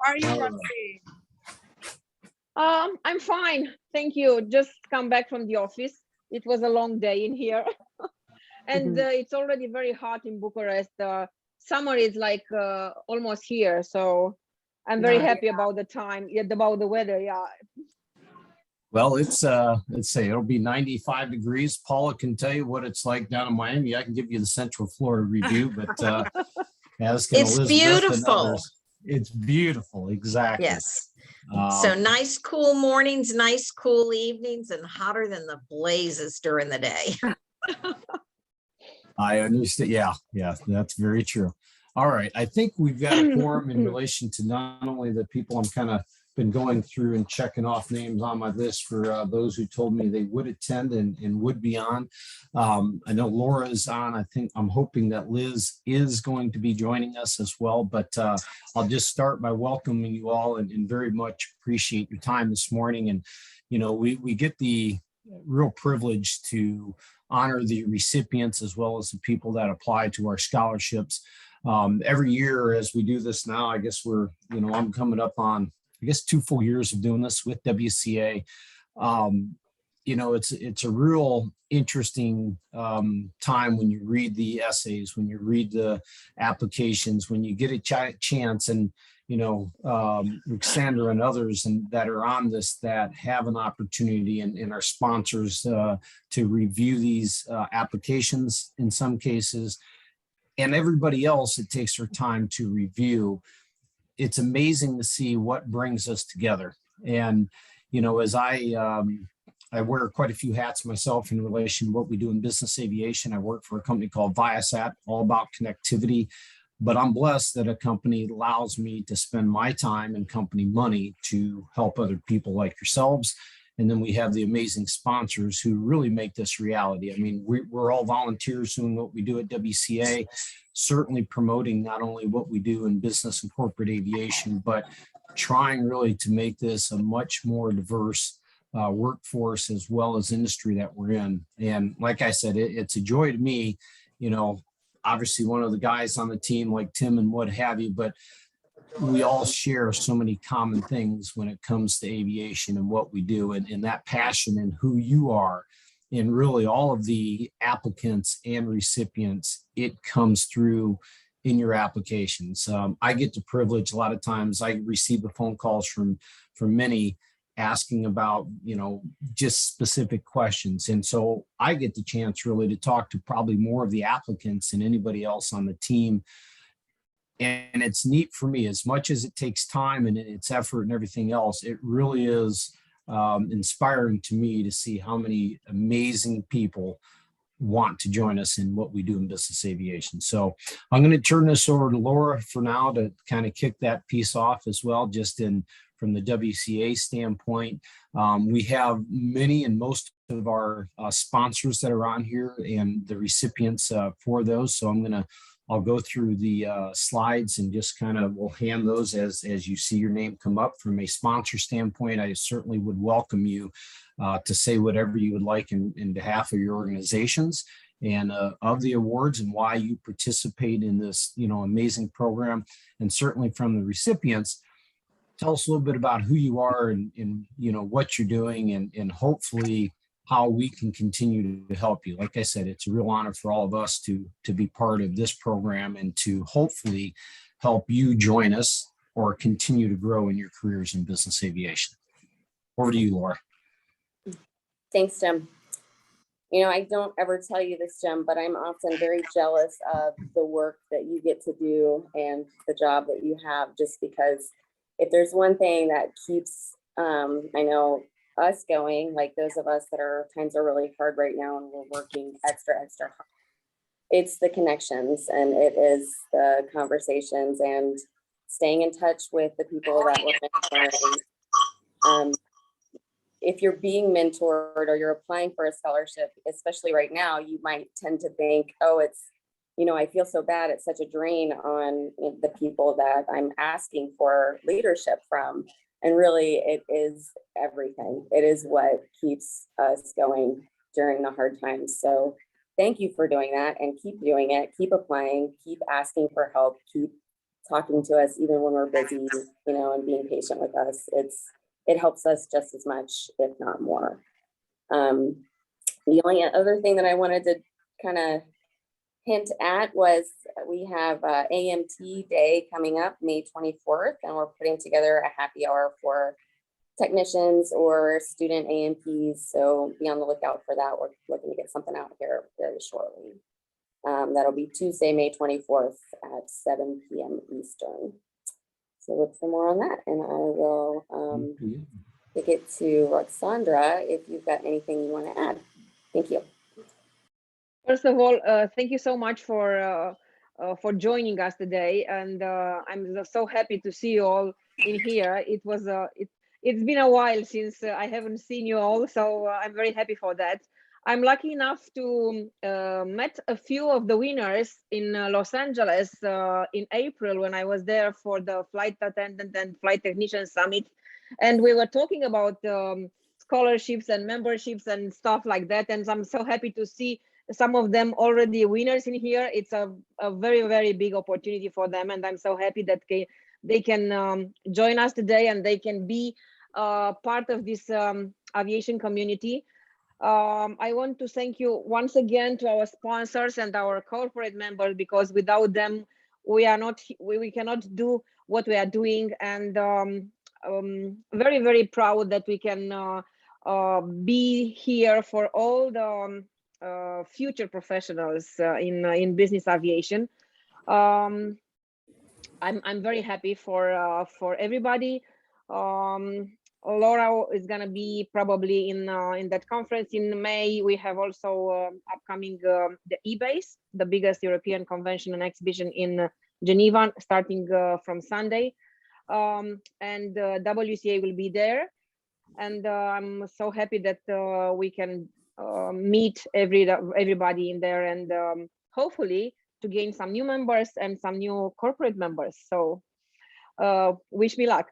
are you, Roxy? I'm fine, thank you. Just come back from the office. It was a long day in here, and it's already very hot in Bucharest. Summer is like almost here, so I'm very happy about the time, about the weather. Yeah. Well, it's let's say it'll be 95 degrees. Paula can tell you what it's like down in Miami. I can give you the Central Florida review, but as can It's Elizabeth and beautiful. others. It's beautiful, exactly. Yes. So nice, cool mornings, nice, cool evenings, and hotter than the blazes during the day. I understand. Yeah, that's very true. All right. I think we've got a quorum in relation to not only the people I'm kind of been going through and checking off names on my list for those who told me they would attend and would be on. I know Laura is on. I'm hoping that Liz is going to be joining us as well, but I'll just start by welcoming you all and very much appreciate your time this morning. And, you know, we get the real privilege to honor the recipients as well as the people that apply to our scholarships. Every year as we do this now, I guess I'm coming up on, 2 full years of doing this with WCA. It's a real interesting time when you read the essays, when you read the applications, when you get a chance, and Alexander and others that are on this that have an opportunity and our sponsors to review these applications in some cases, and everybody else it takes their time to review. It's amazing to see what brings us together. And, as I wear quite a few hats myself in relation to what we do in business aviation. I work for a company called Viasat, all about connectivity, but I'm blessed that a company allows me to spend my time and company money to help other people like yourselves. And then we have the amazing sponsors who really make this reality. I mean, we're all volunteers doing what we do at WCA, certainly promoting not only what we do in business and corporate aviation, but trying really to make this a much more diverse workforce as well as industry that we're in. And like I said, it's a joy to me, obviously one of the guys on the team like Tim and what have you, but we all share so many common things when it comes to aviation and what we do, and that passion and who you are, and really all of the applicants and recipients, it comes through in your applications. I get the privilege, a lot of times I receive the phone calls from many asking about, just specific questions. And so I get the chance really to talk to probably more of the applicants than anybody else on the team. And it's neat for me, as much as it takes time and it's effort and everything else, it really is inspiring to me to see how many amazing people want to join us in what we do in business aviation. So I'm going to turn this over to Laura for now to kind of kick that piece off as well, just from the WCA standpoint. We have many and most of our sponsors that are on here and the recipients for those. So I'll go through the slides and just kind of will hand those as you see your name come up. From a sponsor standpoint, I certainly would welcome you to say whatever you would like in behalf of your organizations and of the awards and why you participate in this, amazing program. And certainly from the recipients, tell us a little bit about who you are and what you're doing and hopefully how we can continue to help you. Like I said, it's a real honor for all of us to be part of this program and to hopefully help you join us or continue to grow in your careers in business aviation. Over to you, Laura. Thanks, Jim. I don't ever tell you this, Jim, but I'm often very jealous of the work that you get to do and the job that you have, just because if there's one thing that keeps, I know, us going, like those of us that times are really hard right now and we're working extra hard, it's the connections and it is the conversations and staying in touch with the people that we're mentoring. If you're being mentored or you're applying for a scholarship, especially right now, you might tend to think, oh, it's, I feel so bad. It's such a drain on the people that I'm asking for leadership from. And really, it is everything. It is what keeps us going during the hard times. So thank you for doing that and keep doing it. Keep applying, keep asking for help, keep talking to us even when we're busy, you know, and being patient with us. It helps us just as much, if not more. The only other thing that I wanted to kind of hint at was we have AMT Day coming up May 24th, and we're putting together a happy hour for technicians or student AMPs. So be on the lookout for that. We're looking to get something out here very shortly. That'll be Tuesday, May 24th at 7 p.m. Eastern. So look for more on that, and I will take it to Roxandra if you've got anything you want to add. Thank you. First of all, thank you so much for joining us today, and I'm so happy to see you all in here. It's been a while since I haven't seen you all, so I'm very happy for that. I'm lucky enough to met a few of the winners in Los Angeles in April when I was there for the Flight Attendant and Flight Technician Summit, and we were talking about scholarships and memberships and stuff like that, and I'm so happy to see some of them already winners in here. It's a very, very big opportunity for them, and I'm so happy that they can join us today and they can be part of this aviation community. I want to thank you once again to our sponsors and our corporate members, because without them we cannot do what we are doing, and very, very proud that we can be here for all the future professionals in business aviation. I'm very happy for everybody. Laura is gonna be probably in that conference in May. We have also upcoming the eBase, the biggest European convention and exhibition in Geneva, starting from Sunday, and WCA will be there, and I'm so happy that we can meet everybody in there, and hopefully to gain some new members and some new corporate members. So wish me luck.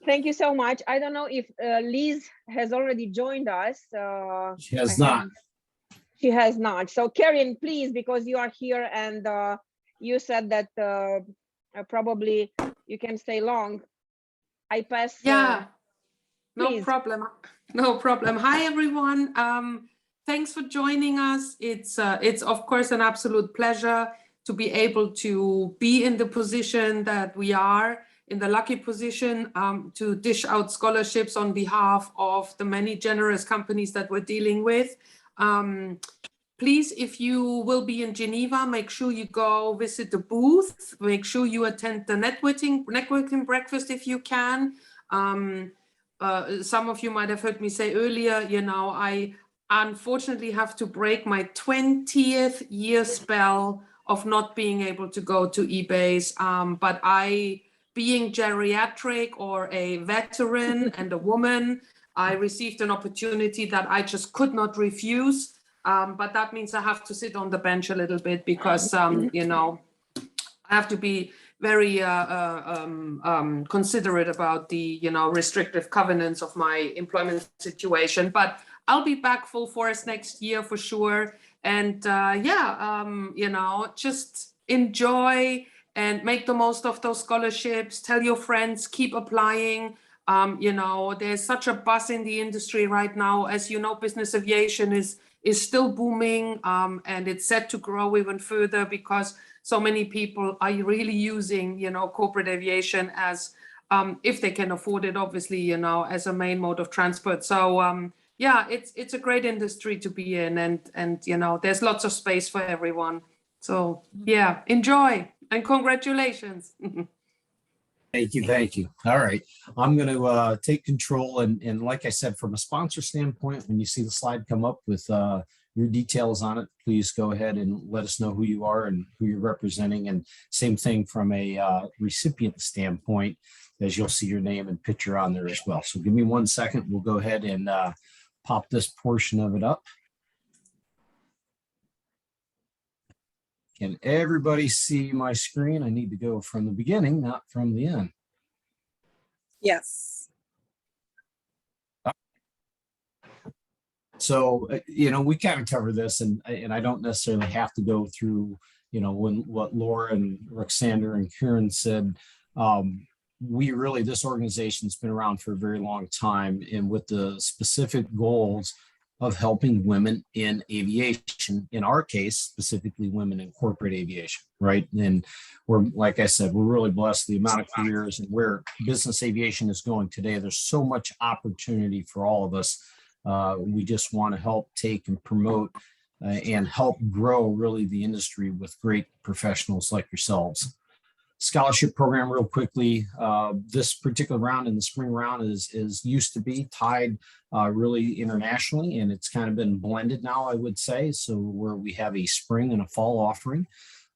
Thank you so much. I don't know if Liz has already joined us. She has not. She has not. So Karen, please, because you are here and you said that probably you can stay long. I pass. Yeah, no please. problem. No problem. Hi, everyone. Thanks for joining us. It's of course an absolute pleasure to be able to be in the position that we are, in the lucky position to dish out scholarships on behalf of the many generous companies that we're dealing with. Please, if you will be in Geneva, make sure you go visit the booth. Make sure you attend the networking breakfast if you can. Some of you might have heard me say earlier, you know, I unfortunately have to break my 20th year spell of not being able to go to eBase, but being geriatric or a veteran and a woman, I received an opportunity that I just could not refuse. But that means I have to sit on the bench a little bit because, you know, I have to be very considerate about the, you know, restrictive covenants of my employment situation. But I'll be back full force next year for sure. And you know, just enjoy and make the most of those scholarships. Tell your friends, keep applying. You know, there's such a buzz in the industry right now. As you know, business aviation is still booming, and it's set to grow even further because so many people are really using, you know, corporate aviation as, if they can afford it, obviously, you know, as a main mode of transport. So yeah, it's a great industry to be in, and you know, there's lots of space for everyone. So yeah, enjoy. And congratulations. Thank you. Thank you. All right. I'm going to take control. And like I said, from a sponsor standpoint, when you see the slide come up with your details on it, please go ahead and let us know who you are and who you're representing. And same thing from a recipient standpoint, as you'll see your name and picture on there as well. So give me 1 second. We'll go ahead and pop this portion of it up. Can everybody see my screen? I need to go from the beginning, not from the end. Yes. So, you know, we kind of cover this, and I don't necessarily have to go through, when what Laura and Roxander and Kieran said, this organization's been around for a very long time, and with the specific goals of helping women in aviation, in our case, specifically women in corporate aviation, right? And like I said, we're really blessed the amount of careers and where business aviation is going today. There's so much opportunity for all of us. We just want to help take and promote and help grow really the industry with great professionals like yourselves. Scholarship program real quickly. This particular round in the spring round is used to be tied really internationally, and it's kind of been blended now, I would say. So where we have a spring and a fall offering,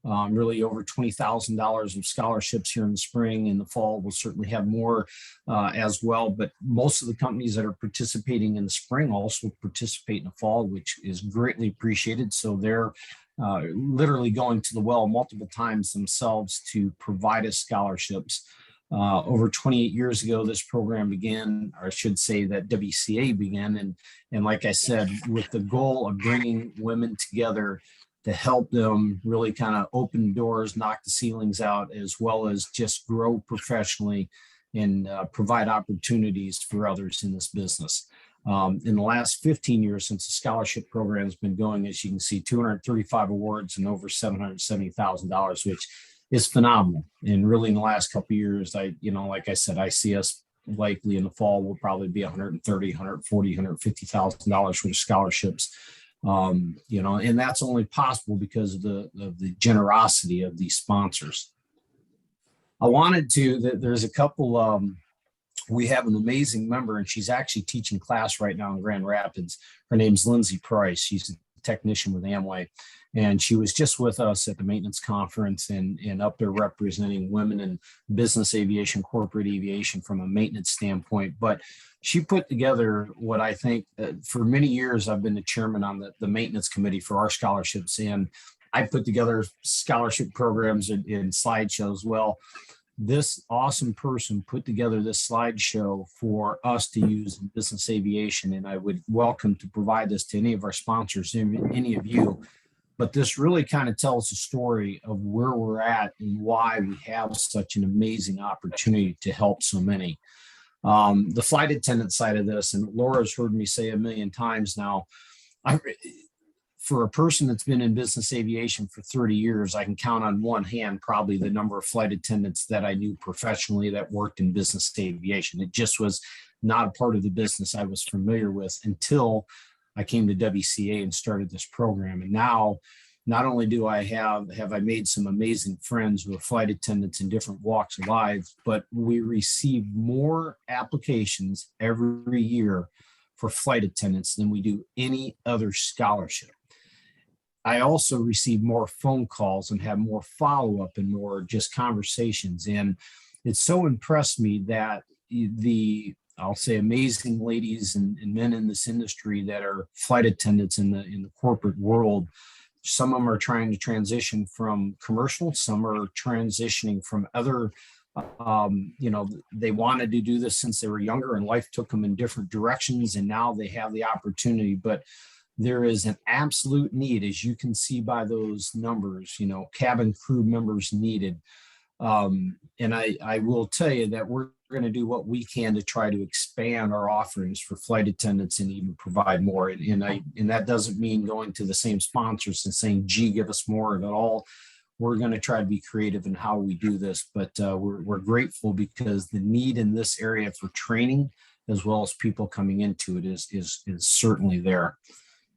really over $20,000 of scholarships here in the spring. In the fall, we'll certainly have more as well. But most of the companies that are participating in the spring also participate in the fall, which is greatly appreciated. So they're literally going to the well multiple times themselves to provide us scholarships. Over 28 years ago, this program began, or I should say that WCA began. And like I said, with the goal of bringing women together to help them really kind of open doors, knock the ceilings out, as well as just grow professionally and provide opportunities for others in this business. In the last 15 years since the scholarship program has been going, as you can see, 235 awards and over $770,000, which is phenomenal. And really in the last couple of years, like I said, I see us likely in the fall will probably be $130,000, $140,000, $150,000 worth of scholarships. And that's only possible because of the generosity of these sponsors. I wanted to, there's a couple, we have an amazing member, and she's actually teaching class right now in Grand Rapids. Her name's Lindsay Price. She's a technician with Amway, and she was just with us at the maintenance conference and up there representing women in business aviation, corporate aviation from a maintenance standpoint. But she put together what I think for many years, I've been the chairman on the maintenance committee for our scholarships, and I put together scholarship programs and slideshows. Well, this awesome person put together this slideshow for us to use in business aviation, and I would welcome to provide this to any of our sponsors, any of you. But this really kind of tells the story of where we're at and why we have such an amazing opportunity to help so many. The flight attendant side of this, and Laura's heard me say a million times now, for a person that's been in business aviation for 30 years, I can count on one hand probably the number of flight attendants that I knew professionally that worked in business aviation. It just was not a part of the business I was familiar with until I came to WCA and started this program. And now, not only do I have I made some amazing friends who are flight attendants in different walks of life, but we receive more applications every year for flight attendants than we do any other scholarship. I also receive more phone calls and have more follow-up and more just conversations. And it so impressed me that I'll say amazing ladies and men in this industry that are flight attendants in the corporate world. Some of them are trying to transition from commercial, some are transitioning from other, they wanted to do this since they were younger and life took them in different directions, and now they have the opportunity. But there is an absolute need, as you can see by those numbers, cabin crew members needed. And I will tell you that we're going to do what we can to try to expand our offerings for flight attendants and even provide more. And that doesn't mean going to the same sponsors and saying, gee, give us more at all. We're going to try to be creative in how we do this, but we're grateful because the need in this area for training, as well as people coming into it, is certainly there.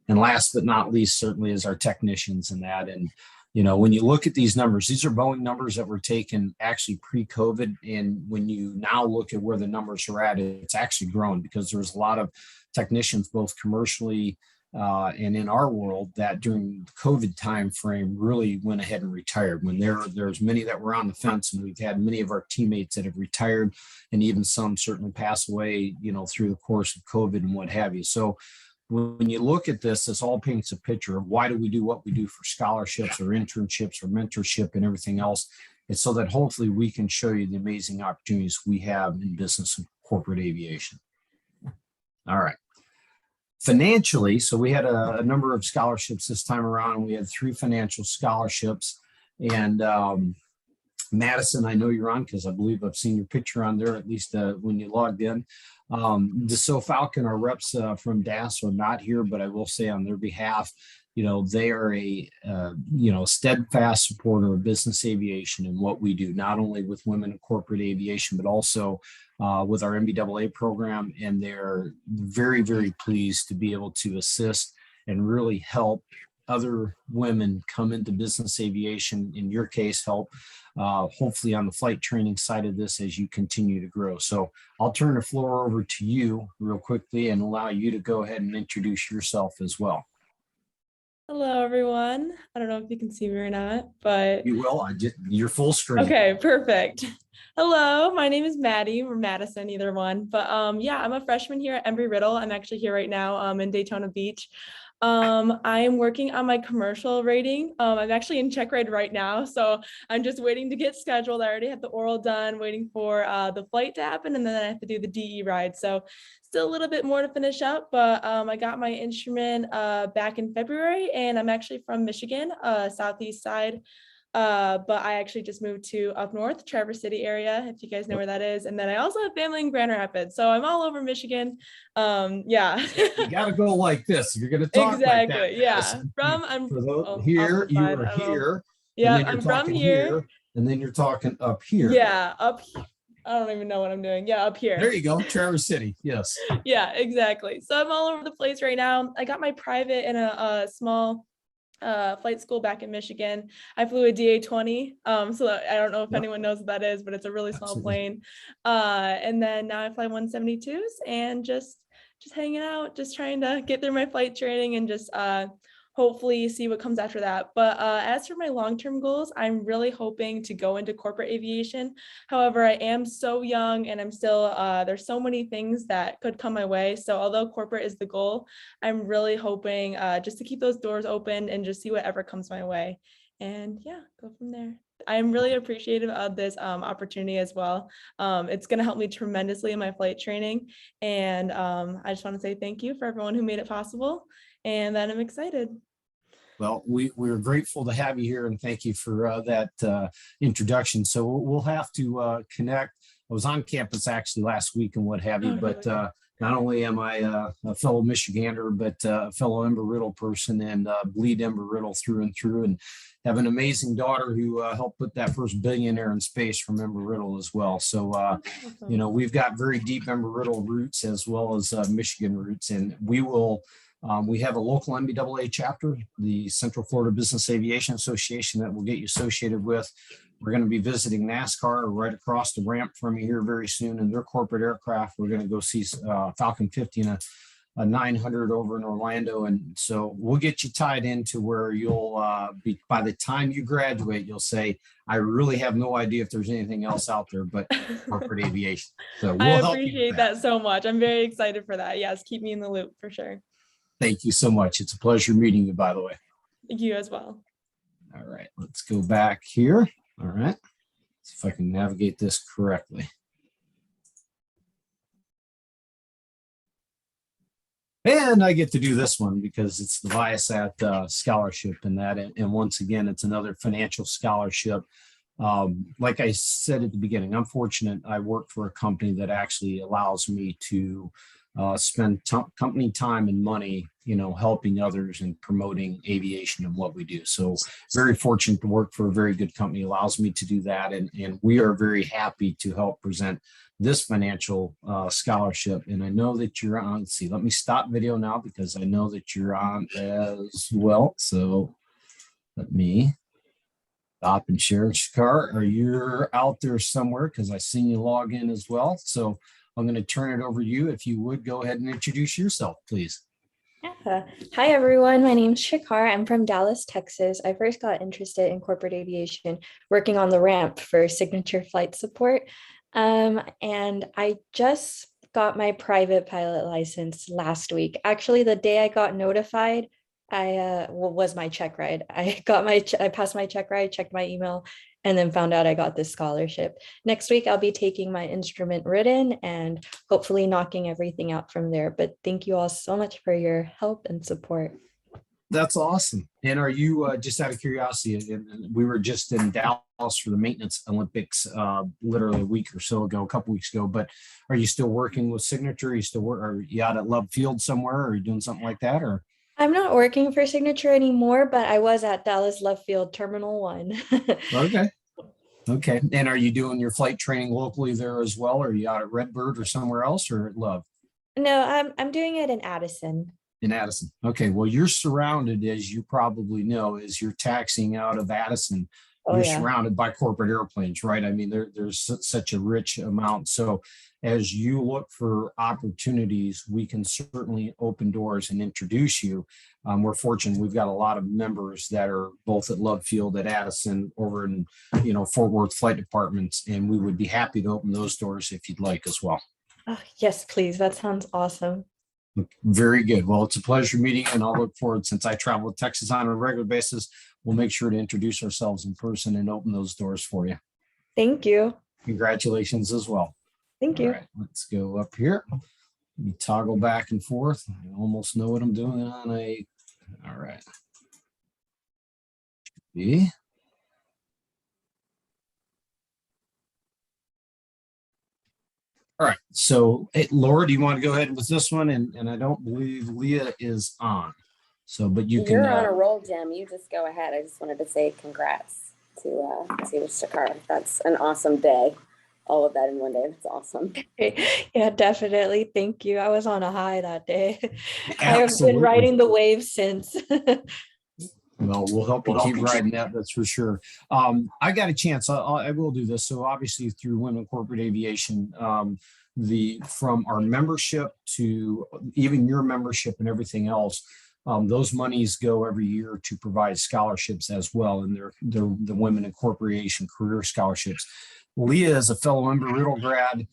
And last but not least, certainly is our technicians and that. And, when you look at these numbers, these are Boeing numbers that were taken actually pre-COVID. And when you now look at where the numbers are at, it's actually grown because there's a lot of technicians, both commercially and in our world, that during the COVID timeframe really went ahead and retired. When there's many that were on the fence, and we've had many of our teammates that have retired, and even some certainly pass away, through the course of COVID and what have you. So when you look at this all paints a picture of why do we do what we do for scholarships or internships or mentorship and everything else. It's so that hopefully we can show you the amazing opportunities we have in business and corporate aviation. All right. Financially, so we had a number of scholarships this time around. We had 3 financial scholarships. And Madison, I know you're on because I believe I've seen your picture on there, at least when you logged in. DeSoe Falcon, our reps from DAS are not here, but I will say on their behalf, they are a, steadfast supporter of business aviation and what we do, not only with women in corporate aviation, but also with our MBAA program. And they're very, very pleased to be able to assist and really help other women come into business aviation, in your case, help hopefully on the flight training side of this as you continue to grow. So I'll turn the floor over to you real quickly and allow you to go ahead and introduce yourself as well. Hello, everyone. I don't know if you can see me or not, but You will. You're full screen. okay, perfect. Hello, my name is Maddie or Madison, either one. But yeah, I'm a freshman here at Embry-Riddle. I'm actually here right now in Daytona Beach. I am working on my commercial rating. I'm actually in check ride right now, so I'm just waiting to get scheduled. I already have the oral done, waiting for the flight to happen, and then I have to do the DE ride. So still a little bit more to finish up, but I got my instrument back in February, and I'm actually from Michigan, southeast side. But I actually just moved to up north, Traverse City area, if you guys know where that is. And then I also have family in Grand Rapids, so I'm all over Michigan. Yeah. You got to go like this if you're going to talk exactly. like that. Yeah. I'm For those, oh, here, you side, are here. Yeah, and then I'm from here. And then you're talking up here. Yeah, up here. I don't even know what I'm doing. Yeah, up here. There you go, Traverse City. Yes. Yeah, exactly. So I'm all over the place right now. I got my private in a small flight school back in Michigan. I flew a DA-20. So I don't know if anyone knows what that is, but it's a really small plane. And then now I fly 172s and just hanging out, just trying to get through my flight training and just hopefully see what comes after that. But as for my long-term goals, I'm really hoping to go into corporate aviation. However, I am so young and I'm still, there's so many things that could come my way. So although corporate is the goal, I'm really hoping just to keep those doors open and just see whatever comes my way. And yeah, go from there. I'm really appreciative of this opportunity as well. It's going to help me tremendously in my flight training. And I just want to say thank you for everyone who made it possible. And then I'm excited. Well, we're grateful to have you here and thank you for that introduction. So we'll have to connect. I was on campus actually last week and what have you, but not only am I a fellow Michigander, but a fellow Embry-Riddle person and bleed Embry-Riddle through and through, and have an amazing daughter who helped put that first billionaire in space from Embry-Riddle as well. So, we've got very deep Embry-Riddle roots as well as Michigan roots, and we will we have a local MBAA chapter, the Central Florida Business Aviation Association, that will get you associated with. We're going to be visiting NASCAR right across the ramp from you here very soon in their corporate aircraft. We're going to go see Falcon 50 and a 900 over in Orlando. And so we'll get you tied into where you'll be, by the time you graduate, you'll say, I really have no idea if there's anything else out there but corporate aviation. So we'll I help you with appreciate that so much. I'm very excited for that. Yes, keep me in the loop for sure. Thank you so much. It's a pleasure meeting you, by the way. Thank you as well. All right, let's go back here. All right, see if I can navigate this correctly. And I get to do this one because it's the Viasat scholarship and that. And once again, it's another financial scholarship. Like I said at the beginning, I'm fortunate. I work for a company that actually allows me to spend company time and money, helping others and promoting aviation and what we do. So very fortunate to work for a very good company, allows me to do that. And we are very happy to help present this financial scholarship. And I know that you're on, let's see, let me stop video now because I know that you're on as well. So let me stop and share. Shakar, are you out there somewhere? Because I seen you log in as well. So I'm going to turn it over to you. If you would go ahead and introduce yourself, please. Yeah. Hi, everyone. My name's Shakar. I'm from Dallas, Texas. I first got interested in corporate aviation working on the ramp for signature flight support. And I just got my private pilot license last week. Actually, the day I got notified, was my check ride. I passed my check ride, checked my email, and then found out I got this scholarship. Next week, I'll be taking my instrument written and hopefully knocking everything out from there. But thank you all so much for your help and support. That's awesome. And are you, just out of curiosity, and we were just in Dallas for the maintenance Olympics, literally a week or so ago, a couple weeks ago, but are you still working with Signature? Are you still are you out at Love Field somewhere? Or are you doing something like that? Or I'm not working for Signature anymore, but I was at Dallas Love Field Terminal 1. okay. Okay. And are you doing your flight training locally there as well? Or are you out at Redbird or somewhere else, or at Love? No, I'm doing it in Addison. In Addison. Okay. Well, you're surrounded, as you probably know, as you're taxiing out of Addison, Oh, you're yeah. surrounded by corporate airplanes, right? I mean, there's such a rich amount. So as you look for opportunities, we can certainly open doors and introduce you. We're fortunate. We've got a lot of members that are both at Love Field, at Addison, over in, Fort Worth flight departments, and we would be happy to open those doors if you'd like as well. Oh, yes, please. That sounds awesome. Very good. Well, it's a pleasure meeting, and I'll look forward, since I travel to Texas on a regular basis, we'll make sure to introduce ourselves in person and open those doors for you. Thank you. Congratulations as well. Thank All you. right, let's go up here. Let me toggle back and forth. I almost know what I'm doing on a, all right. B. All right, so hey, Laura, do you want to go ahead with this one? And I don't believe Leah is on. So, but you can. You're on a roll, Jim. You just go ahead. I just wanted to say congrats to Shakar. That's an awesome day. All of that in one day. That's awesome. Yeah, definitely. Thank you. I was on a high that day. I have been Absolutely. riding the waves since. Well, we'll help you keep riding that. That's for sure. I got a chance. I will do this. So obviously through Women Corporate Aviation, from our membership to even your membership and everything else, those monies go every year to provide scholarships as well. And they're the Women in Corporation Career Scholarships. Leah is a fellow Embry-Riddle grad,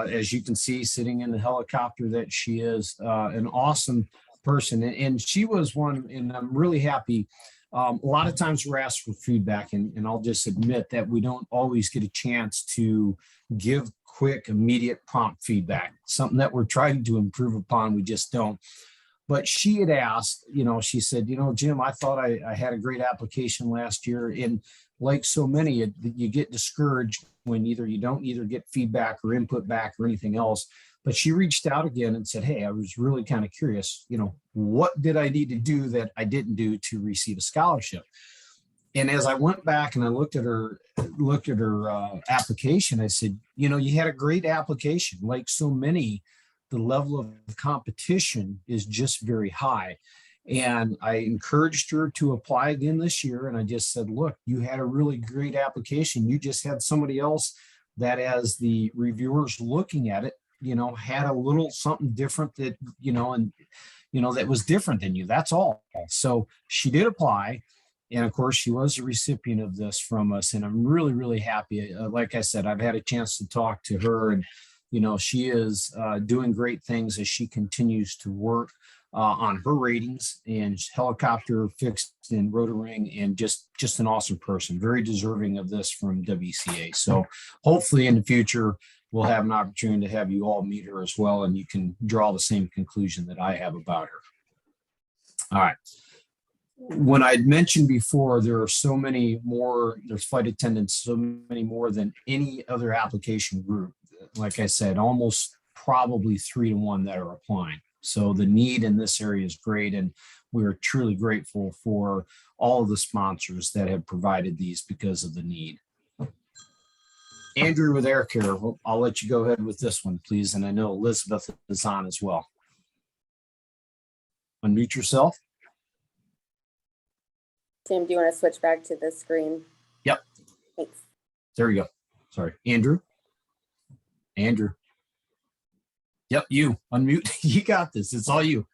as you can see, sitting in the helicopter that she is, an awesome person. And she was one, and I'm really happy. A lot of times we're asked for feedback, and I'll just admit that we don't always get a chance to give quick, immediate, prompt feedback, something that we're trying to improve upon. We just don't. But she had asked, she said, Jim, I thought I had a great application last year. And like so many, you get discouraged when you don't either get feedback or input back or anything else. But she reached out again and said, hey, I was really kind of curious, what did I need to do that I didn't do to receive a scholarship? And as I went back and I looked at her application, I said, you had a great application. Like so many, the level of competition is just very high. And I encouraged her to apply again this year. And I just said, look, you had a really great application. You just had somebody else that, as the reviewers looking at it, had a little something different that, that was different than you. That's all. So she did apply. And of course, she was a recipient of this from us. And I'm really, really happy. Like I said, I've had a chance to talk to her, and, she is doing great things as she continues to work on her ratings, and helicopter, fixed and rotoring, and just an awesome person, very deserving of this from WCA. So hopefully in the future, we'll have an opportunity to have you all meet her as well, and you can draw the same conclusion that I have about her. All right. When I'd mentioned before, there are so many more, there's flight attendants, so many more than any other application group. Like I said, almost probably 3 to 1 that are applying. So the need in this area is great, and we are truly grateful for all of the sponsors that have provided these because of the need. Andrew with Air Care, I'll let you go ahead with this one, please. And I know Elizabeth is on as well. Unmute yourself. Tim, do you want to switch back to the screen? Yep. Thanks. There we go. Sorry, Andrew. Yep, you unmute. You got this. It's all you.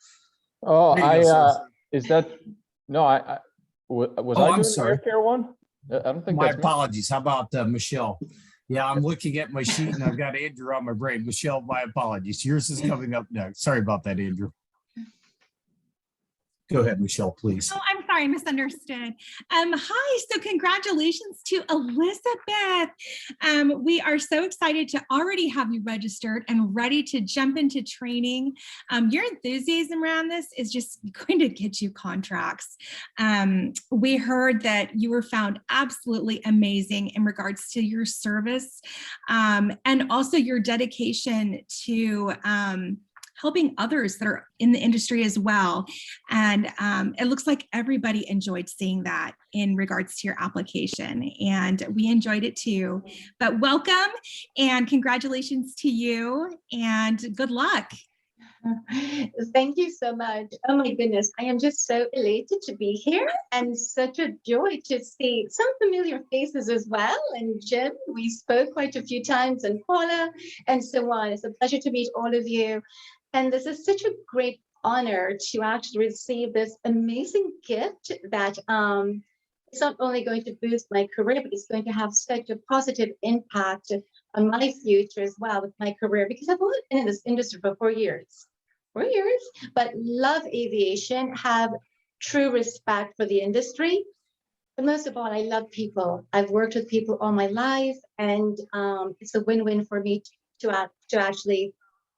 Oh, Was I doing I'm the sorry. Air Care one? I don't think My that's me. apologies. How about Michelle? Yeah, I'm looking at my sheet and I've got Andrew on my brain. Michelle, my apologies. Yours is coming up next. Sorry about that, Andrew. Go ahead, Michelle, please. Oh, I'm sorry, I misunderstood. Hi, so congratulations to Elizabeth. We are so excited to already have you registered and ready to jump into training. Your enthusiasm around this is just going to get you contracts. We heard that you were found absolutely amazing in regards to your service and also your dedication to helping others that are in the industry as well. And it looks like everybody enjoyed seeing that in regards to your application, and we enjoyed it too. But welcome and congratulations to you and good luck. Thank you so much. Oh my goodness, I am just so elated to be here and such a joy to see some familiar faces as well. And Jim, we spoke quite a few times, and Paula and so on. It's a pleasure to meet all of you. And this is such a great honor to actually receive this amazing gift that it's not only going to boost my career, but it's going to have such a positive impact on my future as well with my career, because I've only been in this industry for 4 years, but love aviation, have true respect for the industry. But most of all, I love people. I've worked with people all my life, and it's a win-win for me to actually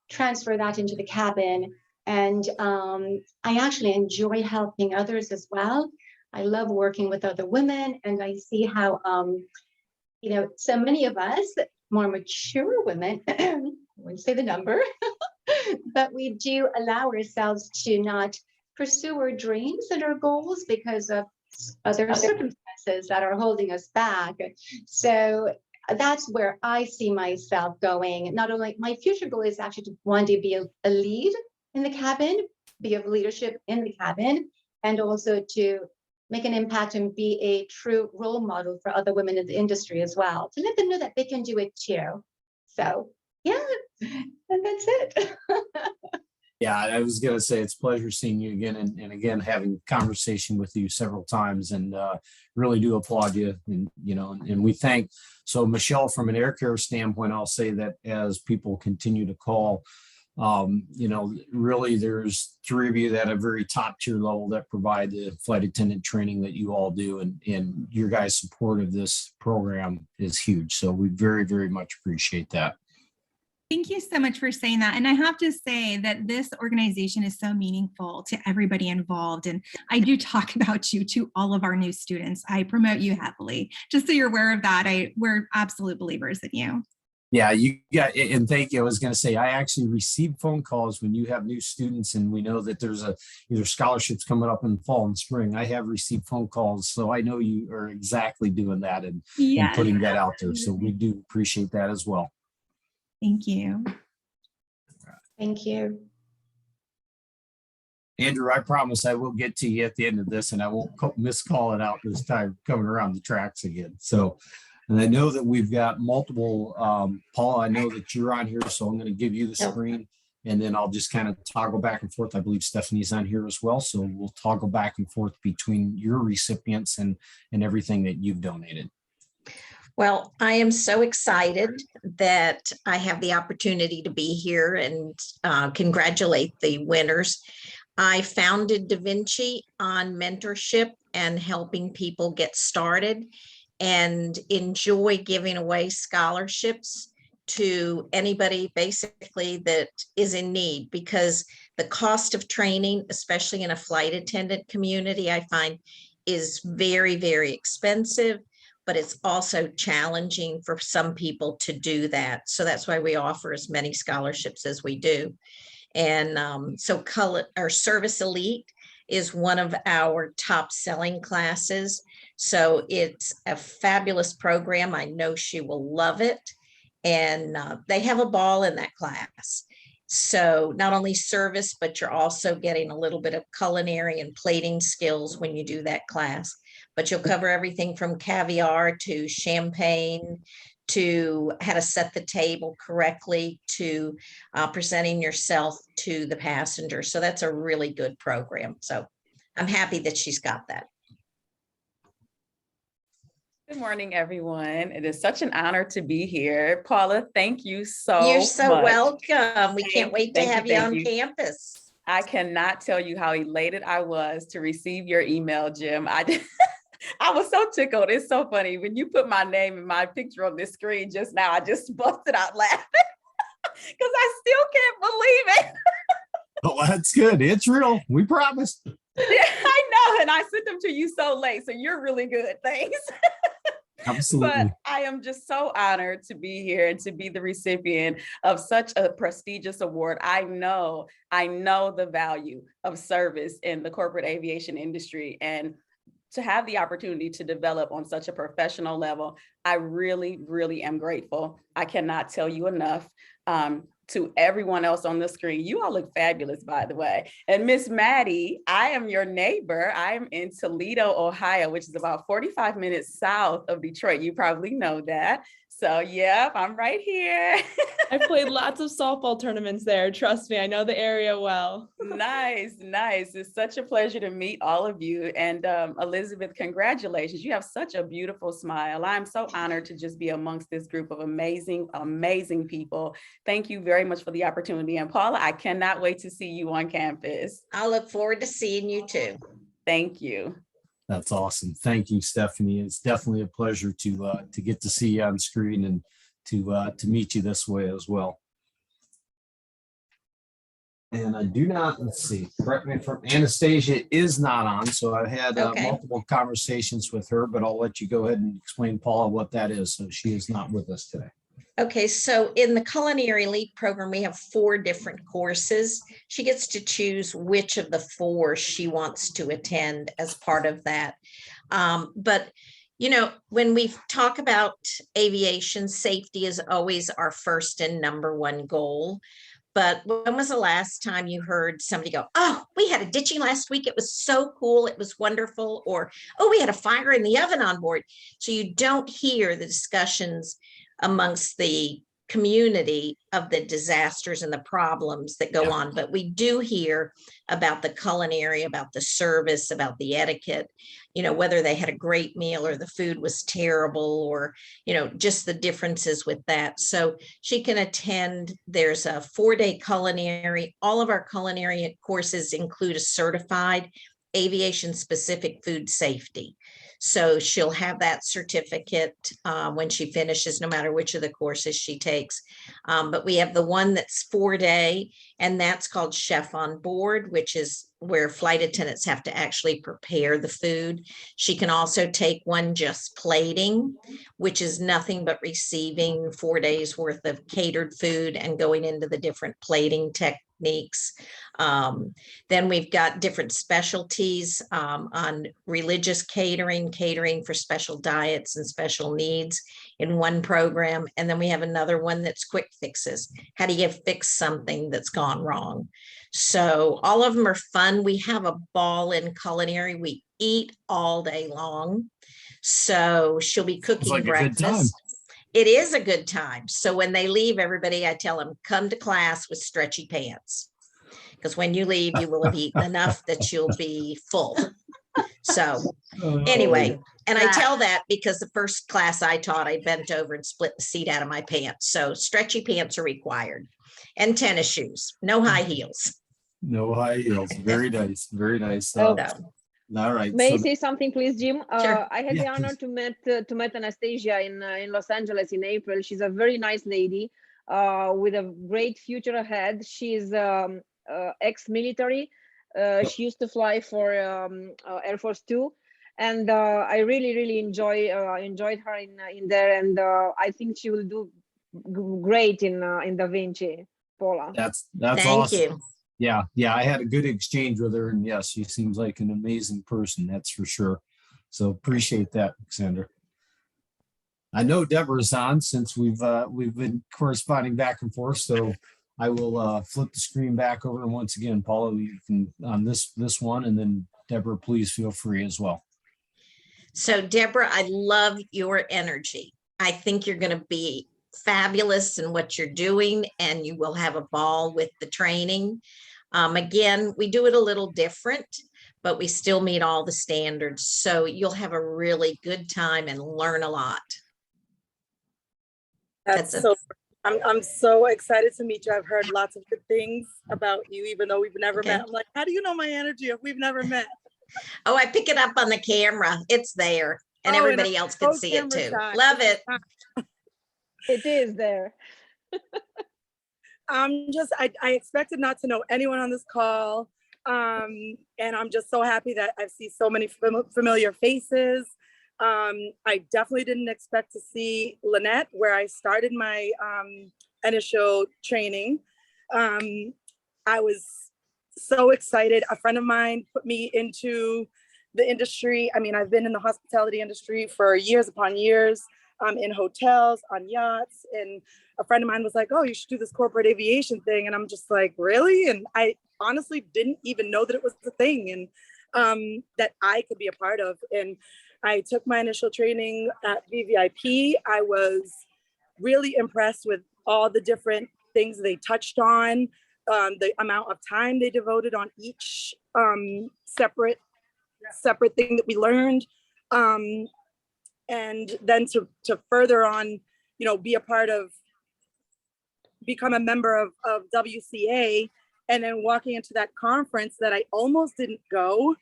transfer that into the cabin. And I actually enjoy helping others as well. I love working with other women, and I see how, so many of us, more mature women, I won't say the number, but we do allow ourselves to not pursue our dreams and our goals because of other circumstances that are holding us back. So that's where I see myself going. Not only my future goal is actually to want to be a lead in the cabin, be of leadership in the cabin, and also to make an impact and be a true role model for other women in the industry as well, to let them know that they can do it too. So yeah, and that's it. Yeah, I was going to say it's a pleasure seeing you again, and again having conversation with you several times, and really do applaud you. And and we thank. So Michelle, from an air care standpoint, I'll say that as people continue to call, really there's 3 of you that are very top tier level that provide the flight attendant training that you all do, and your guys' support of this program is huge. So we very, very much appreciate that. Thank you so much for saying that. And I have to say that this organization is so meaningful to everybody involved. And I do talk about you to all of our new students. I promote you heavily, just so you're aware of that. We're absolute believers in you. Yeah, you got, and thank you. I was going to say, I actually receive phone calls when you have new students, and we know that there's either scholarships coming up in the fall and spring. I have received phone calls, so I know you are exactly doing that and putting that out there. So we do appreciate that as well. Thank you. Thank you. Andrew, I promise I will get to you at the end of this, and I won't miscall it out this time coming around the tracks again. So, and I know that we've got multiple, Paul, I know that you're on here, so I'm going to give you the screen, and then I'll just kind of toggle back and forth. I believe Stephanie's on here as well. So we'll toggle back and forth between your recipients and everything that you've donated. Well, I am so excited that I have the opportunity to be here and congratulate the winners. I founded Da Vinci on mentorship and helping people get started, and enjoy giving away scholarships to anybody basically that is in need, because the cost of training, especially in a flight attendant community, I find is very, very expensive. But it's also challenging for some people to do that. So that's why we offer as many scholarships as we do. And so Service Elite is one of our top selling classes. So it's a fabulous program. I know she will love it. And they have a ball in that class. So not only service, but you're also getting a little bit of culinary and plating skills when you do that class. But you'll cover everything from caviar to champagne to how to set the table correctly to presenting yourself to the passenger. So that's a really good program. So I'm happy that she's got that. Good morning, everyone. It is such an honor to be here. Paula, thank you so much. You're so welcome. We can't wait to have you on campus. I cannot tell you how elated I was to receive your email, Jim. I was so tickled. It's so funny. When you put my name and my picture on this screen just now, I just busted out laughing because I still can't believe it. Oh, that's good. It's real. We promise. Yeah, I know. And I sent them to you so late. So you're really good. Thanks. Absolutely. But I am just so honored to be here and to be the recipient of such a prestigious award. I know the value of service in the corporate aviation industry, and to have the opportunity to develop on such a professional level, I really, really am grateful. I cannot tell you enough. To everyone else on the screen, you all look fabulous, by the way. And Miss Maddie, I am your neighbor. I am in Toledo, Ohio, which is about 45 minutes south of Detroit. You probably know that. So yep, I'm right here. I played lots of softball tournaments there. Trust me, I know the area well. Nice. It's such a pleasure to meet all of you. And Elizabeth, congratulations. You have such a beautiful smile. I'm so honored to just be amongst this group of amazing, amazing people. Thank you very much for the opportunity. And Paula, I cannot wait to see you on campus. I look forward to seeing you too. Thank you. That's awesome. Thank you, Stephanie. It's definitely a pleasure to get to see you on screen and to meet you this way as well. And I do not, let's see, correct me if Anastasia is not on. So I've had multiple conversations with her, but I'll let you go ahead and explain, Paula, what that is. So she is not with us today. Okay, so in the Culinary Elite program, we have 4 different courses. She gets to choose which of the 4 she wants to attend as part of that. But, you know, when we talk about aviation, safety is always our first and number 1 goal. But when was the last time you heard somebody go, oh, we had a ditching last week. It was so cool. It was wonderful. Or, oh, we had a fire in the oven on board. So you don't hear the discussions amongst the community of the disasters and the problems that go on. But we do hear about the culinary, about the service, about the etiquette, you know, whether they had a great meal or the food was terrible, or, you know, just the differences with that. So she can attend. There's a 4-day culinary. All of our culinary courses include a certified aviation specific food safety. So she'll have that certificate when she finishes, no matter which of the courses she takes. But we have the one that's 4-day, and that's called Chef on Board, which is where flight attendants have to actually prepare the food. She can also take one just plating, which is nothing but receiving 4 days worth of catered food and going into the different plating techniques. Then we've got different specialties on religious catering for special diets and special needs in one program. And then we have another one that's quick fixes. How do you fix something that's gone wrong? So all of them are fun. We have a ball in culinary. We eat all day long. So she'll be cooking breakfast. It is a good time. So when they leave, everybody, I tell them, come to class with stretchy pants. Because when you leave, you will have eaten enough that you'll be full. So anyway, and I tell that because the first class I taught, I bent over and split the seat out of my pants. So stretchy pants are required, and tennis shoes, no high heels. No high heels. Very nice. Very nice. Oh, all right. May I say something, please, Jim? Sure. I had the honor to meet Anastasia in Los Angeles in April. She's a very nice lady with a great future ahead. She's ex-military. She used to fly for Air Force 2, and I really enjoyed her in there, and I think she will do great in Da Vinci, Paula. That's Thank awesome. you. Yeah, I had a good exchange with her, and yes, she seems like an amazing person. That's for sure. So appreciate that, Alexander. I know Deborah's on since we've been corresponding back and forth. So I will flip the screen back over, and once again, Paula, you can on this one, and then Deborah, please feel free as well. So Deborah, I love your energy. I think you're going to be fabulous in what you're doing, and you will have a ball with the training. Again, we do it a little different, but we still meet all the standards. So you'll have a really good time and learn a lot. That's so I'm so excited to meet you. I've heard lots of good things about you, even though we've never met. I'm like, how do you know my energy if we've never met? Oh, I pick it up on the camera. It's there. And everybody else can see it too. Love it. It is there. I expected not to know anyone on this call. And I'm just so happy that I see so many familiar faces. I definitely didn't expect to see Lynette where I started my initial training. I was so excited. A friend of mine put me into the industry. I mean, I've been in the hospitality industry for years upon years, in hotels, on yachts. And a friend of mine was like, oh, you should do this corporate aviation thing. And I'm just like, really? And I honestly didn't even know that it was a thing and that I could be a part of. And I took my initial training at VVIP. I was really impressed with all the different things they touched on, the amount of time they devoted on each separate thing that we learned. And then to further on, you know, be a part of, become a member of WCA, and then walking into that conference that I almost didn't go,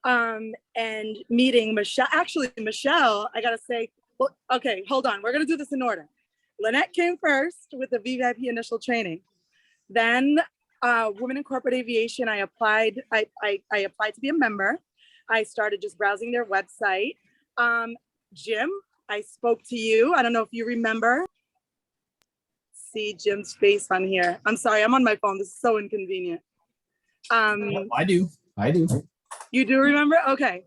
and meeting Michelle. Actually, Michelle, I gotta say, well, okay, hold on. We're gonna do this in order. Lynette came first with the VVIP initial training. Then Women in Corporate Aviation, I applied. I applied to be a member. I started just browsing their website. Jim, I spoke to you. I don't know if you remember. See Jim's face on here. I'm sorry, I'm on my phone. This is so inconvenient. I do. You do remember? Okay.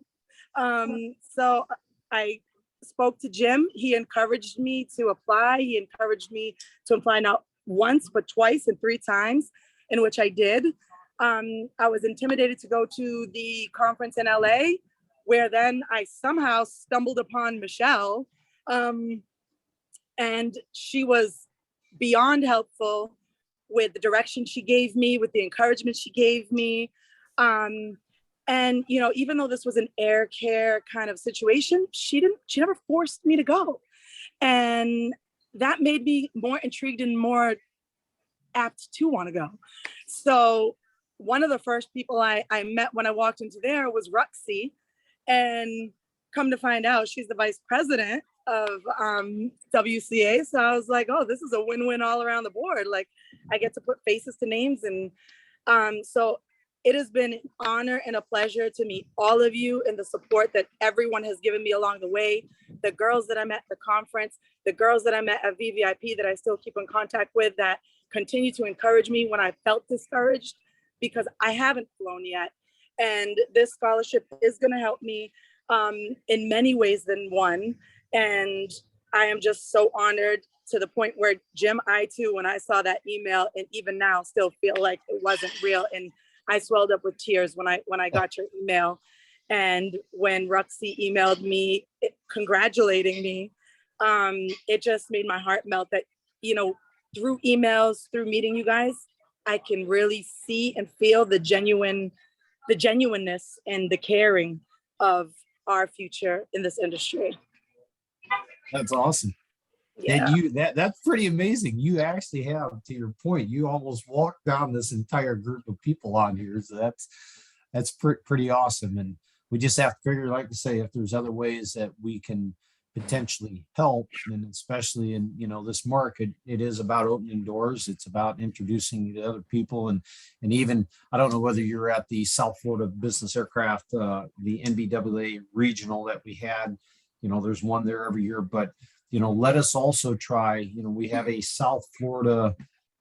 So I spoke to Jim. He encouraged me to apply. He encouraged me to apply not once, but twice and 3 times, in which I did. I was intimidated to go to the conference in LA, where then I somehow stumbled upon Michelle. And she was beyond helpful with the direction she gave me, with the encouragement she gave me. And, you know, even though this was an air care kind of situation, she never forced me to go. And that made me more intrigued and more apt to want to go. So one of the first people I met when I walked into there was Roxy, and come to find out she's the vice president of WCA. So I was like, oh, this is a win-win all around the board. Like, I get to put faces to names. And so it has been an honor and a pleasure to meet all of you, and the support that everyone has given me along the way. The girls that I met at the conference, the girls that I met at VVIP that I still keep in contact with, that continue to encourage me when I felt discouraged, because I haven't flown yet. And this scholarship is going to help me in many ways than one. And I am just so honored, to the point where, Jim, I too, when I saw that email, and even now still feel like it wasn't real. And I swelled up with tears when I got your email. And when Roxy emailed me congratulating me, it just made my heart melt that, you know, through emails, through meeting you guys, I can really see and feel the genuineness and the caring of our future in this industry. That's awesome. Yeah. And that's pretty amazing. You actually have, to your point, you almost walked down this entire group of people on here. So that's pretty awesome. And we just have to figure, like I say, if there's other ways that we can potentially help, and especially in, you know, this market, it is about opening doors. It's about introducing you to other people. And even, I don't know whether you're at the South Florida Business Aircraft, the NBAA regional that we had, you know, there's one there every year, but, you know, let us also try, you know, we have a South Florida,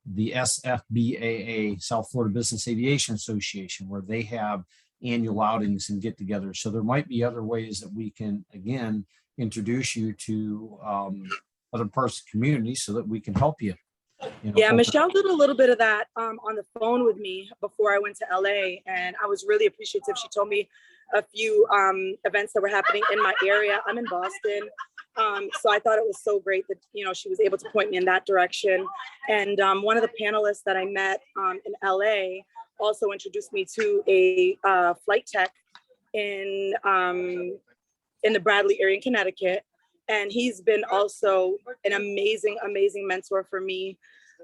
the SFBAA, South Florida Business Aviation Association, where they have annual outings and get together. So there might be other ways that we can, again, introduce you to other parts of the community so that we can help you. Yeah, Michelle did a little bit of that on the phone with me before I went to LA, and I was really appreciative. She told me a few events that were happening in my area. I'm in Boston, so I thought it was so great that, you know, she was able to point me in that direction. And one of the panelists that I met in LA also introduced me to a flight tech in the Bradley area in Connecticut. And he's been also an amazing, amazing mentor for me.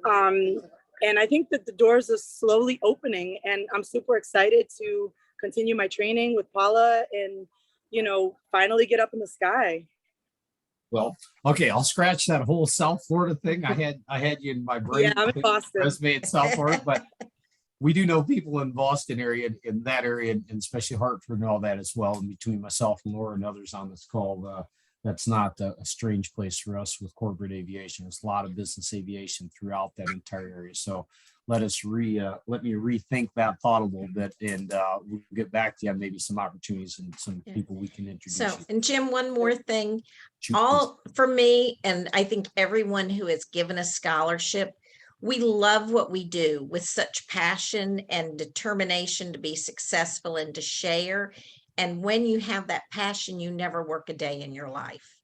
And I think that the doors are slowly opening, and I'm super excited to continue my training with Paula and, you know, finally get up in the sky. Well, okay, I'll scratch that whole South Florida thing. I had you in my brain. Yeah, I'm in Boston. Resume in South Florida, but we do know people in Boston area, in that area, and especially Hartford and all that as well. And between myself and Laura and others on this call, that's not a strange place for us with corporate aviation. There's a lot of business aviation throughout that entire area. So let me rethink that thought a little bit, and we'll get back to you on maybe some opportunities and some people we can introduce. So, and Jim, one more thing, Shoot, all for me, and I think everyone who has given a scholarship, we love what we do with such passion and determination to be successful and to share. And when you have that passion, you never work a day in your life.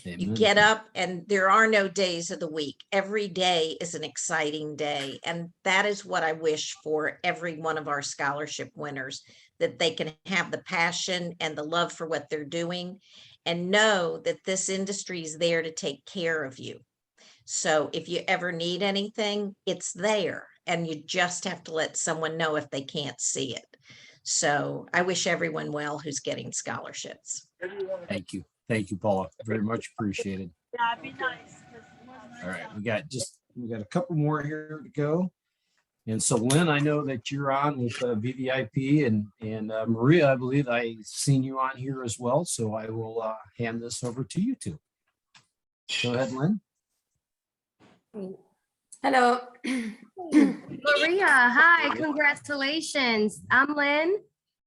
Amen. You get up and there are no days of the week. Every day is an exciting day. And that is what I wish for every one of our scholarship winners, that they can have the passion and the love for what they're doing and know that this industry is there to take care of you. So if you ever need anything, it's there, and you just have to let someone know if they can't see it. So I wish everyone well who's getting scholarships. Thank you. Thank you, Paula. Very much appreciated. Yeah, it'd be nice. All right, we got a couple more here to go. And so, Lynn, I know that you're on with VVIP, and Maria, I believe I've seen you on here as well. So I will hand this over to you two. Go ahead, Lynn. Hello. Maria, hi, congratulations. I'm Lynn.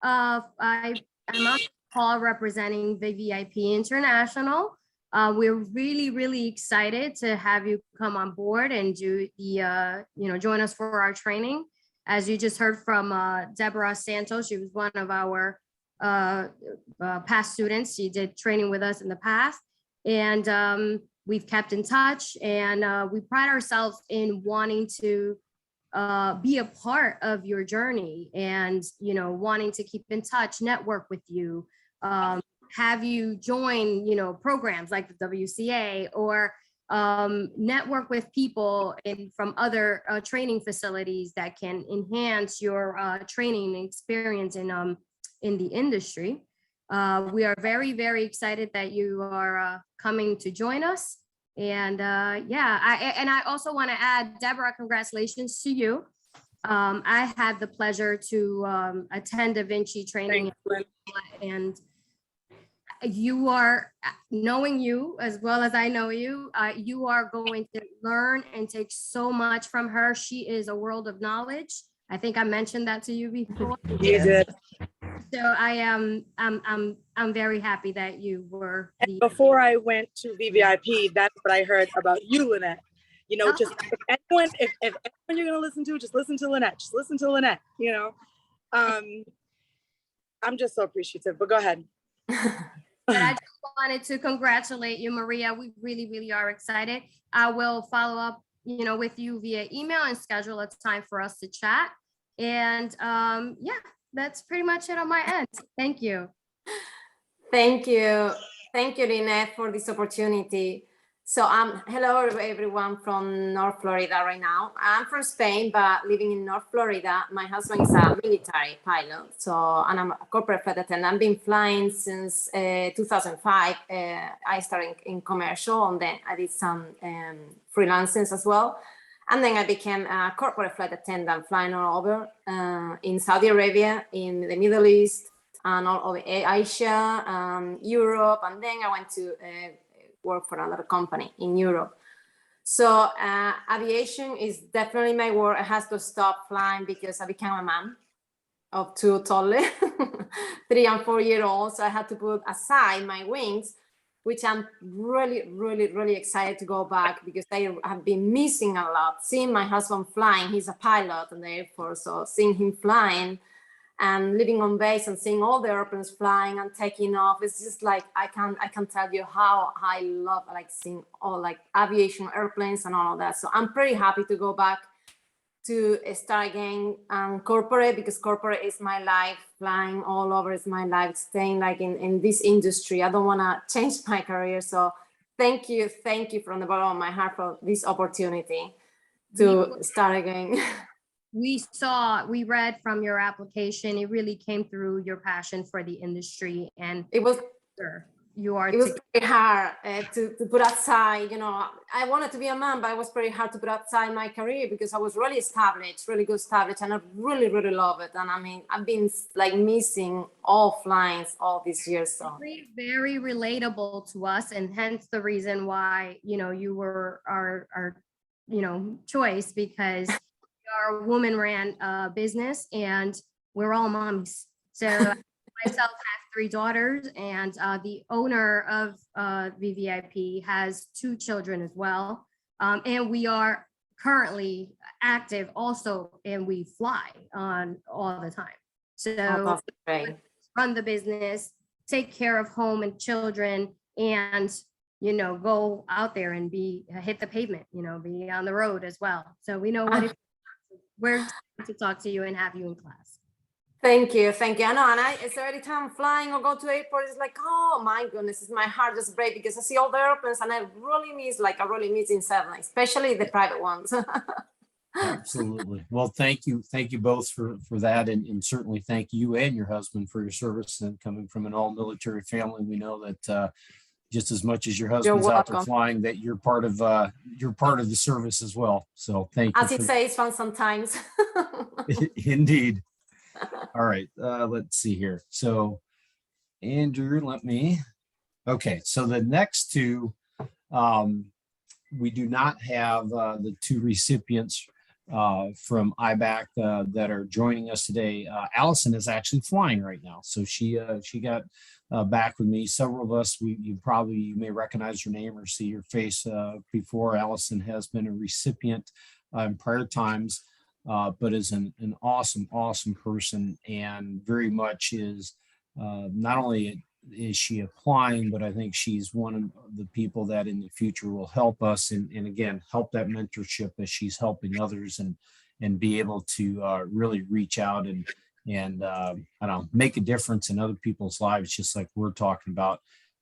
I'm on the call representing VVIP International. We're really excited to have you come on board and do the, join us for our training. As you just heard from Deborah Santos, she was one of our past students. She did training with us in the past. And we've kept in touch, and we pride ourselves in wanting to be a part of your journey and, wanting to keep in touch, network with you, have you join, programs like the WCA, or network with people from other training facilities that can enhance your training experience in the industry. We are very excited that you are coming to join us. And I also want to add, Deborah, congratulations to you. I had the pleasure to attend Da Vinci training, and you are, knowing you as well as I know you, you are going to learn and take so much from her. She is a world of knowledge. I think I mentioned that to you before. You did. So I'm very happy that you were. Before I went to VVIP, that's what I heard about you, Lynette. Just if anyone you're gonna listen to, just listen to Lynette. Just listen to Lynette. I'm just so appreciative. But go ahead. But I just wanted to congratulate you, Maria. We really are excited. I will follow up, with you via email and schedule a time for us to chat. And that's pretty much it on my end. Thank you. Thank you, Lynette, for this opportunity. So hello everyone from North Florida right now. I'm from Spain, but living in North Florida. My husband is a military pilot, and I'm a corporate flight attendant. I've been flying since 2005. I started in commercial, and then I did some freelancing as well. And then I became a corporate flight attendant, flying all over in Saudi Arabia, in the Middle East, and all over Asia, Europe. And then I went to work for another company in Europe. So aviation is definitely my work. I had to stop flying because I became a mom of two toddlers, 3 and 4 year olds. So I had to put aside my wings, which I'm really excited to go back, because I have been missing a lot. Seeing my husband flying, he's a pilot in the Air Force, so seeing him flying and living on base and seeing all the airplanes flying and taking off, it's just like, I can tell you how I love seeing all aviation, airplanes and all of that. So I'm pretty happy to go back to start again corporate, because corporate is my life. Flying all over is my life. Staying in this industry, I don't want to change my career. So thank you from the bottom of my heart for this opportunity to start again. We read from your application, it really came through your passion for the industry, and It was you are it was pretty hard to put aside, I wanted to be a mom, but it was pretty hard to put aside my career because I was really established, really good established, and I really, really love it. And I mean, I've been like missing all flyings all these years. So very relatable to us, and hence the reason why, you were our choice, because our woman ran business and we're all moms. So myself have 3 daughters, and the owner of VVIP has 2 children as well. And we are currently active also, and we fly on all the time. So run the business, take care of home and children, and go out there and hit the pavement, be on the road as well. So we know what we're to talk to you and have you in class. Thank you. I know, and so every time I'm flying or go to airport, it's like, oh my goodness, my heart just breaks because I see all the airplanes, and I really miss in seven, especially the private ones. Absolutely. Well, thank you both for that, and certainly thank you and your husband for your service. And coming from an all-military family, we know that just as much as your husband's out there flying, that you're part of the service as well. So thank you. As it says, fun sometimes. Indeed. All right, let's see here. So Andrew, okay, so the next 2, we do not have the 2 recipients from IBAC that are joining us today. Allison is actually flying right now. So she got back with me. Several of us, you may recognize her name or see your face before. Allison has been a recipient in prior times, but is an awesome person, and very much is not only is she applying, but I think she's one of the people that in the future will help us and again, help that mentorship as she's helping others and be able to really reach out and I don't know, make a difference in other people's lives, just like we're talking about.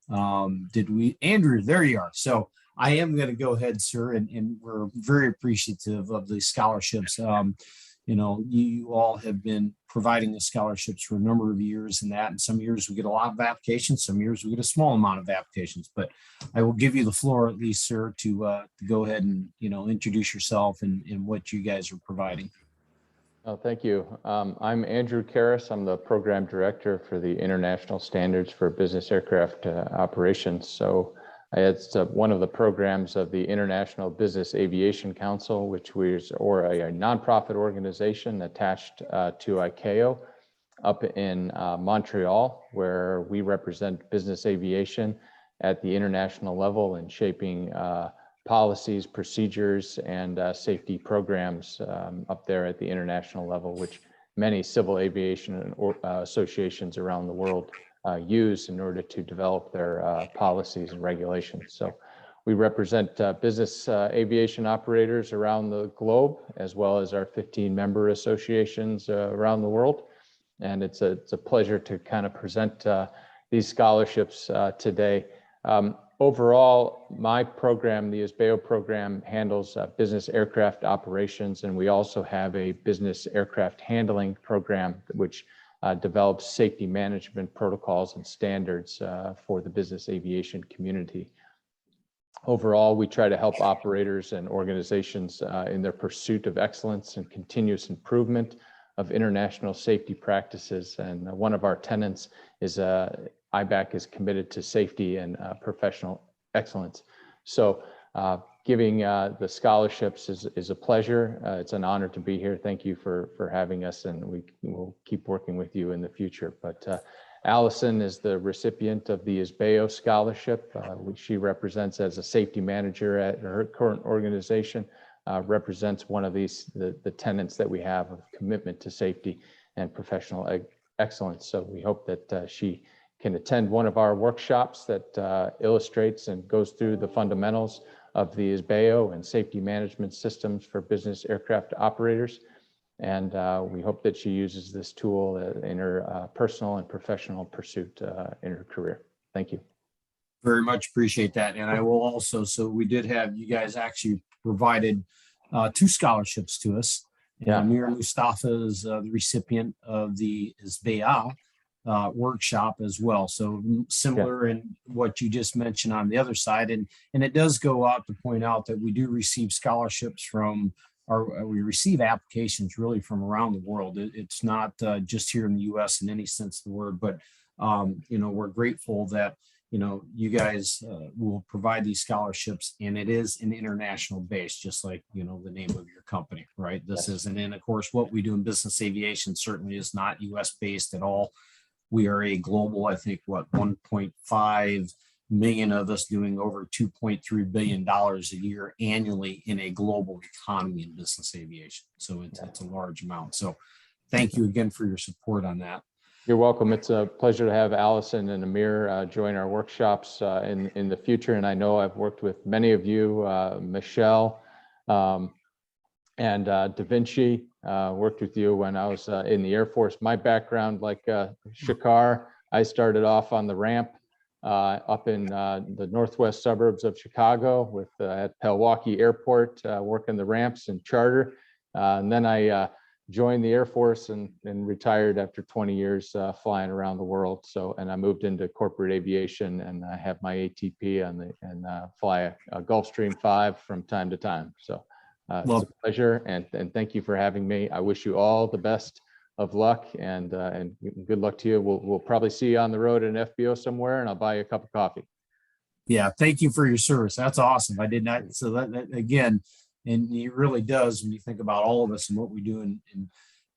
Andrew, there you are. So I am going to go ahead, sir, and we're very appreciative of the scholarships. You all have been providing the scholarships for a number of years and some years we get a lot of applications, some years we get a small amount of applications, but I will give you the floor at least, sir, to go ahead and, introduce yourself and what you guys are providing. Oh, thank you. I'm Andrew Karras. I'm the program director for the International Standards for Business Aircraft Operations. So it's one of the programs of the International Business Aviation Council, which is a nonprofit organization attached to ICAO up in Montreal, where we represent business aviation at the international level and shaping policies, procedures, and safety programs up there at the international level, which many civil aviation associations around the world use in order to develop their policies and regulations. So we represent business aviation operators around the globe, as well as our 15 member associations around the world. And it's a pleasure to kind of present these scholarships today. Overall, my program, the ISBEO program, handles business aircraft operations, and we also have a business aircraft handling program, which develops safety management protocols and standards for the business aviation community. Overall, we try to help operators and organizations in their pursuit of excellence and continuous improvement of international safety practices. And one of our tenets is IBAC is committed to safety and professional excellence. So giving the scholarships is a pleasure. It's an honor to be here. Thank you for having us, and we will keep working with you in the future. But Allison is the recipient of the ISBEO scholarship, which she represents as a safety manager at her current organization, represents one of the tenets that we have of commitment to safety and professional excellence. So we hope that she can attend one of our workshops that illustrates and goes through the fundamentals of the ISBEO and safety management systems for business aircraft operators. And we hope that she uses this tool in her personal and professional pursuit in her career. Thank you. Very much appreciate that. And I will also, so we did have, you guys actually provided 2 scholarships to us. Yeah. Amir Mustafa is the recipient of the ISBEA workshop as well. So similar in what you just mentioned on the other side. And it does go out to point out that we do receive scholarships from, or we receive applications really from around the world. It's not just here in the US in any sense of the word, but we're grateful that you guys will provide these scholarships, and it is an international base, just like, the name of your company, right? This isn't, and of course, what we do in business aviation certainly is not US based at all. We are a global, I think, 1.5 million of us doing over $2.3 billion a year annually in a global economy in business aviation. So it's a large amount. So thank you again for your support on that. You're welcome. It's a pleasure to have Allison and Amir join our workshops in the future. And I know I've worked with many of you, Michelle and Da Vinci, worked with you when I was in the Air Force. My background, like Shakar, I started off on the ramp up in the northwest suburbs of Chicago with at Pewaukee Airport, working the ramps and charter. And then I joined the Air Force and retired after 20 years flying around the world. So, and I moved into corporate aviation, and I have my ATP and fly a Gulfstream 5 from time to time. So it's a pleasure, and thank you for having me. I wish you all the best of luck, and good luck to you. We'll probably see you on the road in FBO somewhere, and I'll buy you a cup of coffee. Yeah, thank you for your service. That's awesome. I did not, so that again, and it really does when you think about all of us and what we do and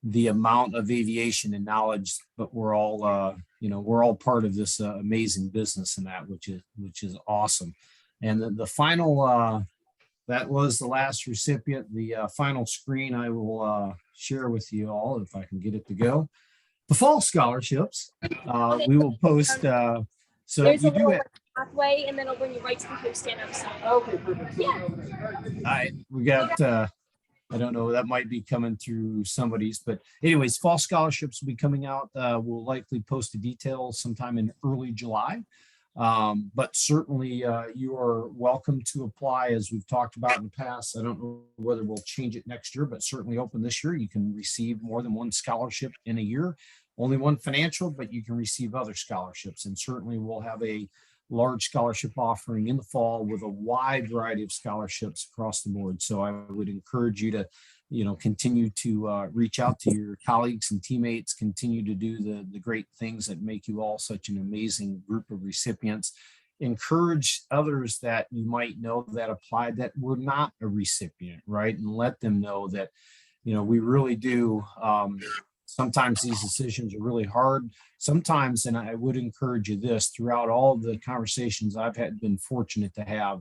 the amount of aviation and knowledge, but we're all, we're all part of this amazing business and that, which is awesome. And the final, that was the last recipient. The final screen I will share with you all, if I can get it to go. The fall scholarships, we will post. So there's you a little do it. pathway, and then it'll bring you right to the post stand outside. Okay, perfect. Yeah. We got, I don't know, that might be coming through somebody's, but anyways, fall scholarships will be coming out. We'll likely post the details sometime in early July. But certainly you are welcome to apply, as we've talked about in the past. I don't know whether we'll change it next year, but certainly open this year. You can receive more than one scholarship in a year, only one financial, but you can receive other scholarships. And certainly we'll have a large scholarship offering in the fall with a wide variety of scholarships across the board. So I would encourage you to, continue to reach out to your colleagues and teammates, continue to do the great things that make you all such an amazing group of recipients. Encourage others that you might know that applied that were not a recipient, right? And let them know that, we really do. Sometimes these decisions are really hard. Sometimes, and I would encourage you this, throughout all the conversations I've been fortunate to have,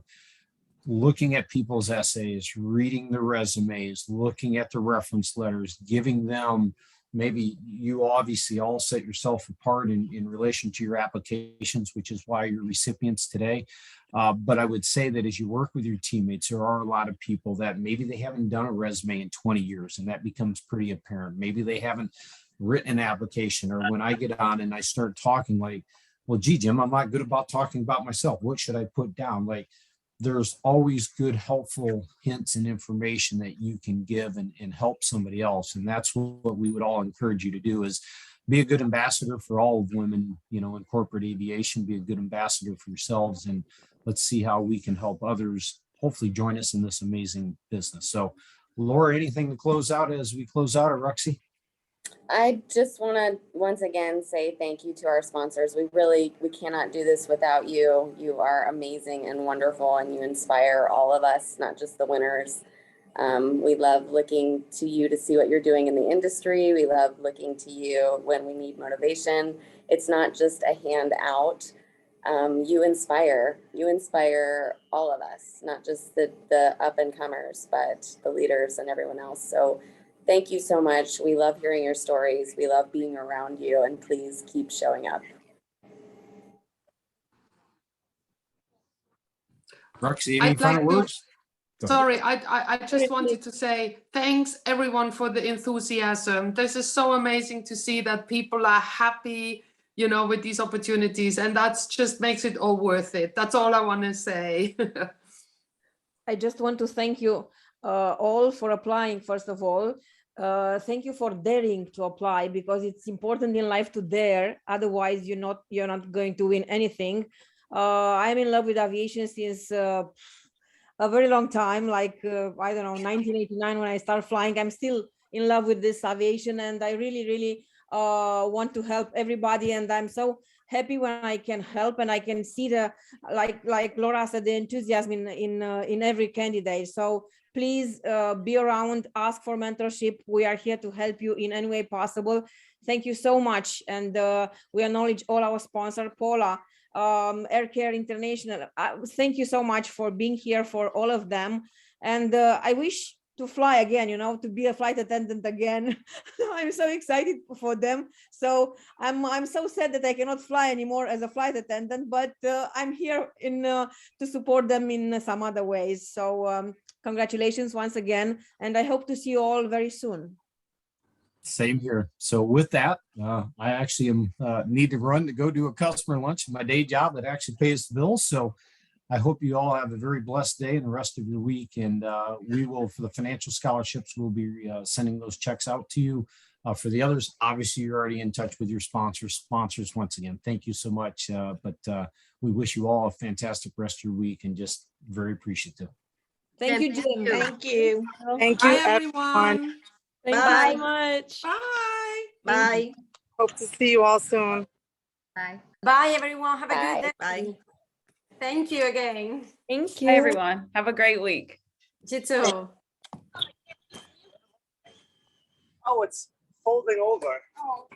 looking at people's essays, reading their resumes, looking at the reference letters, giving them, maybe you obviously all set yourself apart in relation to your applications, which is why you're recipients today. But I would say that as you work with your teammates, there are a lot of people that maybe they haven't done a resume in 20 years, and that becomes pretty apparent. Maybe they haven't written an application, or when I get on and I start talking like, well, gee, Jim, I'm not good about talking about myself. What should I put down? Like, there's always good, helpful hints and information that you can give and help somebody else. And that's what we would all encourage you to do, is be a good ambassador for all of women, in corporate aviation, be a good ambassador for yourselves. And let's see how we can help others hopefully join us in this amazing business. So Laura, anything to close out as we close out, or Roxy? I just want to once again say thank you to our sponsors. We cannot do this without you. You are amazing and wonderful, and you inspire all of us, not just the winners. We love looking to you to see what you're doing in the industry. We love looking to you when we need motivation. It's not just a handout. You inspire all of us, not just the up and comers, but the leaders and everyone else. So thank you so much. We love hearing your stories. We love being around you, and please keep showing up. Roxy, any final words? Sorry, I just wanted to say thanks everyone for the enthusiasm. This is so amazing to see that people are happy with these opportunities, and that's just makes it all worth it. That's all I want to say. I just want to thank you all for applying, first of all. Thank you for daring to apply, because it's important in life to dare. Otherwise, you're not going to win anything. I'm in love with aviation since a very long time, like I don't know, 1989 when I started flying. I'm still in love with this aviation, and I really want to help everybody. And I'm so happy when I can help, and I can see the like Laura said, the enthusiasm in every candidate. So please be around, ask for mentorship. We are here to help you in any way possible. Thank you so much. And we acknowledge all our sponsor, Paula, Air Care International. Thank you so much for being here for all of them. And I wish to fly again, to be a flight attendant again. I'm so excited for them. So I'm so sad that I cannot fly anymore as a flight attendant, but I'm here to support them in some other ways. So congratulations once again, and I hope to see you all very soon. Same here. So with that, I actually need to run to go do a customer lunch, my day job that actually pays the bills. So I hope you all have a very blessed day and the rest of your week. And we will, for the financial scholarships, we'll be sending those checks out to you. For the others, obviously, you're already in touch with your sponsors. Sponsors, once again, thank you so much. But we wish you all a fantastic rest of your week and just very appreciative. Thank you, Jim. Thank you. Thank you, Bye, everyone. everyone. Thank Bye. you so much. Bye. Bye. Hope to see you all soon. Bye. Bye, everyone. Have a Bye. good day. Bye. Thank you again. Thank you. Hi, everyone. Have a great week. You too. Oh, it's folding over. Oh.